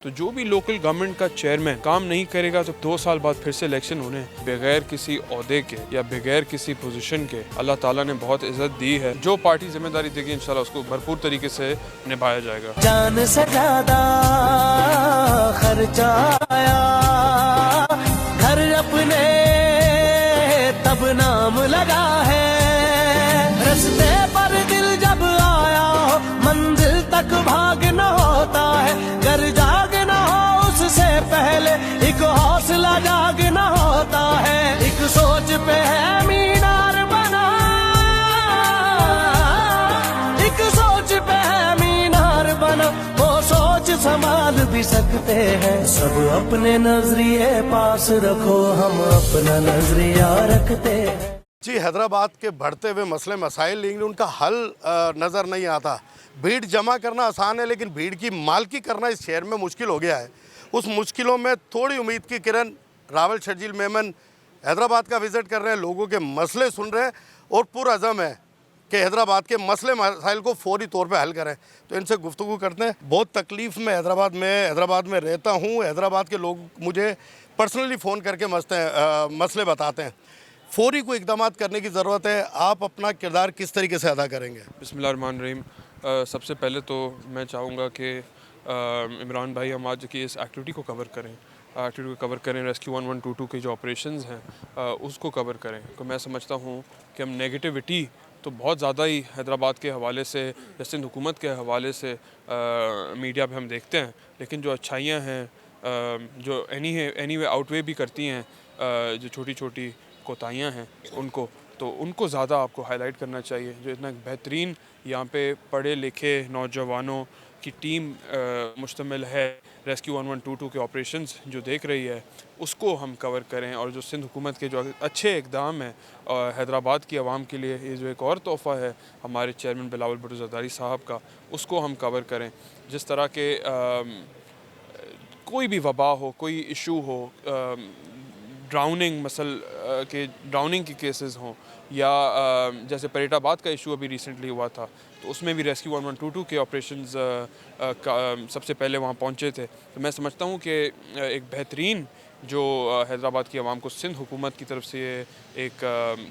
तो जो भी लोकल गवर्नमेंट का चेयरमैन काम नहीं करेगा तो 2 साल बाद फिर से इलेक्शन होने हैं। बगैर किसी ओहदे के या बगैर किसी पोजीशन के अल्लाह ताला ने बहुत इज्जत दी है। जो पार्टी जिम्मेदारी देगी इंशाल्लाह उसको भरपूर तरीके से निभाया जाएगा। जान से ज्यादा खर्चा आया घर अपने तब नाम लगा है। रस्ते पर दिल जब आया हो मंजिल तक भाग न होता है। घर जागना हो उससे पहले एक हौसला जागना होता है। एक सोच पे है मीनार बना, एक सोच पे है मीनार बना। वो सोच संभाल भी सकते हैं। सब अपने नजरिए पास रखो, हम अपना नजरिया रखते हैं। जी, हैदराबाद के बढ़ते हुए मसले मसाइल, लेकिन उनका हल नज़र नहीं आता। भीड़ जमा करना आसान है, लेकिन भीड़ की मालकी करना इस शहर में मुश्किल हो गया है। उस मुश्किलों में थोड़ी उम्मीद की किरण। रावल शर्जील मेमन हैदराबाद का विज़िट कर रहे हैं, लोगों के मसले सुन रहे हैं और पुरअज़म है कि हैदराबाद के मसले मसाइल को फौरी तौर पे हल करें। तो इनसे गुफ्तगू करते हैं। बहुत तकलीफ़ में हैदराबाद में रहता हूँ। हैदराबाद के लोग मुझे पर्सनली फ़ोन करके मसले बताते हैं। फौरी को इकदाम करने की ज़रूरत है। आप अपना किरदार किस तरीके से अदा करेंगे? बिस्मिल्लाहिर्रहमानिर्रहीम। सबसे पहले तो मैं चाहूँगा कि इमरान भाई हम आज की इस एक्टिविटी को कवर करें। रेस्क्यू 1122 के जो ऑपरेशंस हैं उसको कवर करें। तो मैं समझता हूँ कि हम नेगेटिविटी तो बहुत ज़्यादा ही हैदराबाद के हवाले से या सिंध हुकूमत के हवाले से मीडिया पे हम देखते हैं, लेकिन जो अच्छाइयाँ हैं जो एनी वे आउटवे भी करती हैं, जो छोटी छोटी कोताहियाँ हैं उनको ज़्यादा आपको हाईलाइट करना चाहिए। जो इतना बेहतरीन यहाँ पे पढ़े लिखे नौजवानों की टीम मुश्तमिल है, रेस्क्यू 1122 के ऑपरेशंस जो देख रही है उसको हम कवर करें। और जो सिंध हुकूमत के जो अच्छे इक़दाम हैं हैदराबाद की आवाम के लिए, ये जो एक और तोहफ़ा है हमारे चेयरमैन बिलावल भुट्टो ज़रदारी साहब का, उसको हम कवर करें। जिस तरह के कोई भी वबा हो, कोई इशू हो, ड्राउनिंग के केसेस हों, या जैसे परेटाबाद का इशू अभी रिसेंटली हुआ था, तो उसमें भी रेस्क्यू 1122 के ऑपरेशंस सबसे पहले वहाँ पहुँचे थे। तो मैं समझता हूँ कि एक बेहतरीन जो हैदराबाद की आवाम को सिंध हुकूमत की तरफ से एक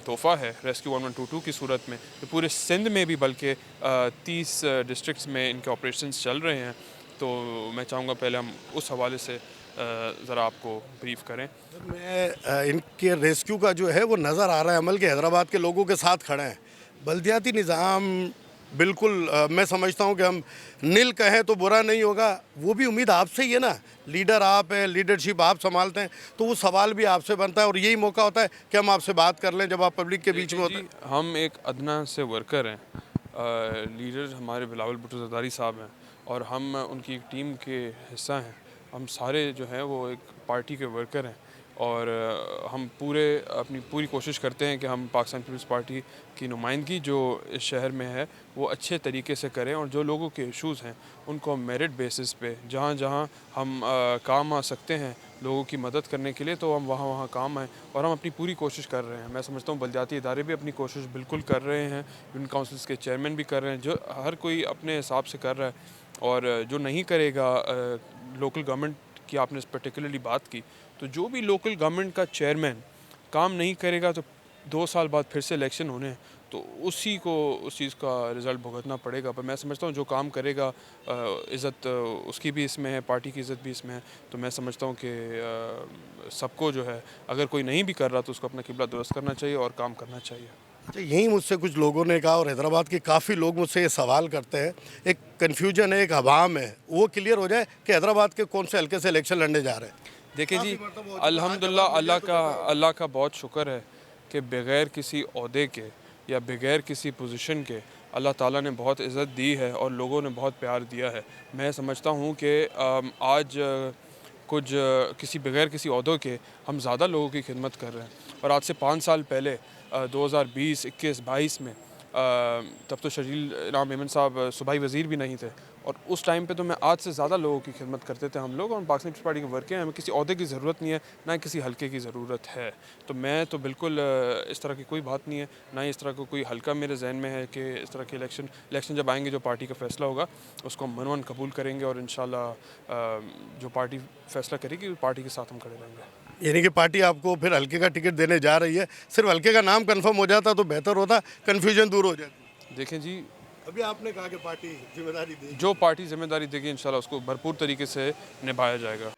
तोहफ़ा है रेस्क्यू 1122 की सूरत में। तो पूरे सिंध में भी बल्कि 30 डिस्ट्रिक्ट्स में इनके ऑपरेशंस चल रहे हैं। तो मैं चाहूँगा पहले हम उस हवाले से ज़रा आपको ब्रीफ करें। मैं इनके रेस्क्यू का जो है वो नज़र आ रहा है अमल के हैदराबाद के लोगों के साथ खड़े हैं। बल्दियाती निज़ाम बिल्कुल मैं समझता हूँ कि हम नील कहें तो बुरा नहीं होगा। वो भी उम्मीद आपसे ही है ना, लीडर आप हैं, लीडरशिप आप संभालते हैं, तो वो सवाल भी आपसे बनता है और यही मौका होता है कि हम आपसे बात कर लें जब आप पब्लिक के बीच में होते हैं। हम एक अदना से वर्कर हैं, लीडर हमारे बिलावल भुट्टो ज़रदारी साहब हैं और हम उनकी एक टीम के हिस्सा हैं। हम सारे जो हैं वो एक पार्टी के वर्कर हैं और हम अपनी पूरी कोशिश करते हैं कि हम पाकिस्तान पीपल्स पार्टी की नुमाइंदगी जो इस शहर में है वो अच्छे तरीके से करें। और जो लोगों के इश्यूज़ हैं उनको हम मेरिट बेसिस पे जहाँ जहाँ हम काम आ सकते हैं लोगों की मदद करने के लिए, तो हम वहाँ काम आएँ। और हम अपनी पूरी कोशिश कर रहे हैं। मैं समझता हूँ बल्दियाती इदारे भी अपनी कोशिश बिल्कुल कर रहे हैं, यूनियन काउंसिल्स के चेयरमैन भी कर रहे हैं, जो हर कोई अपने हिसाब से कर रहा है। और जो नहीं करेगा, लोकल गवर्नमेंट की आपने पर्टिकुलरली बात की, तो जो भी लोकल गवर्नमेंट का चेयरमैन काम नहीं करेगा तो 2 साल बाद फिर से इलेक्शन होने हैं, तो उस चीज़ का रिज़ल्ट भुगतना पड़ेगा। पर मैं समझता हूँ जो काम करेगा इज़्ज़त उसकी भी इसमें है, पार्टी की इज़्ज़त भी इसमें है। तो मैं समझता हूँ कि सबको जो है, अगर कोई नहीं भी कर रहा तो उसको अपना किबला दुरुस्त करना चाहिए और काम करना चाहिए। अच्छा, यही मुझसे कुछ लोगों ने कहा और हैदराबाद के काफ़ी लोग मुझसे ये सवाल करते हैं, एक कन्फ्यूजन है, एक अवाम है, वो क्लियर हो जाए कि हैदराबाद के कौन से हल्के से इलेक्शन लड़ने जा रहे हैं। देखिए जी, अल्हम्दुलिल्लाह अल्लाह का बहुत शुक्र है कि बग़ैर किसी ओहदे के या बग़ैर किसी पोजीशन के अल्लाह ताला ने बहुत इज़्ज़त दी है और लोगों ने बहुत प्यार दिया है। मैं समझता हूँ कि आज बग़ैर किसी ओहदे के हम ज़्यादा लोगों की खिदमत कर रहे हैं। और आज से 5 साल पहले 2020, 21, 22 में तब तो शर्जील मेमन साहब सूबाई वज़ीर भी नहीं थे, और उस टाइम पे तो मैं आज से ज़्यादा लोगों की खिदमत करते थे हम लोग, और पाकिस्तान पीपल्स पार्टी के वर्कर हैं, हमें किसी ओहदे की ज़रूरत नहीं है, ना ही किसी हल्के की ज़रूरत है। तो मैं तो बिल्कुल इस तरह की कोई बात नहीं है, ना ही इस तरह का कोई हल्का मेरे जहन में है कि इस तरह के इलेक्शन जब आएंगे जो पार्टी का फ़ैसला होगा उसको हम मनवन कबूल करेंगे, और इंशाल्लाह जो पार्टी फ़ैसला करेगी पार्टी के साथ हम खड़े रहेंगे। यानी कि पार्टी आपको फिर हल्के का टिकट देने जा रही है, सिर्फ हल्के का नाम कंफर्म हो जाता तो बेहतर होता, कन्फ्यूजन दूर हो जाती। देखें जी, अभी आपने कहा कि पार्टी जिम्मेदारी देगी, जो पार्टी जिम्मेदारी देगी इंशाल्लाह उसको भरपूर तरीके से निभाया जाएगा।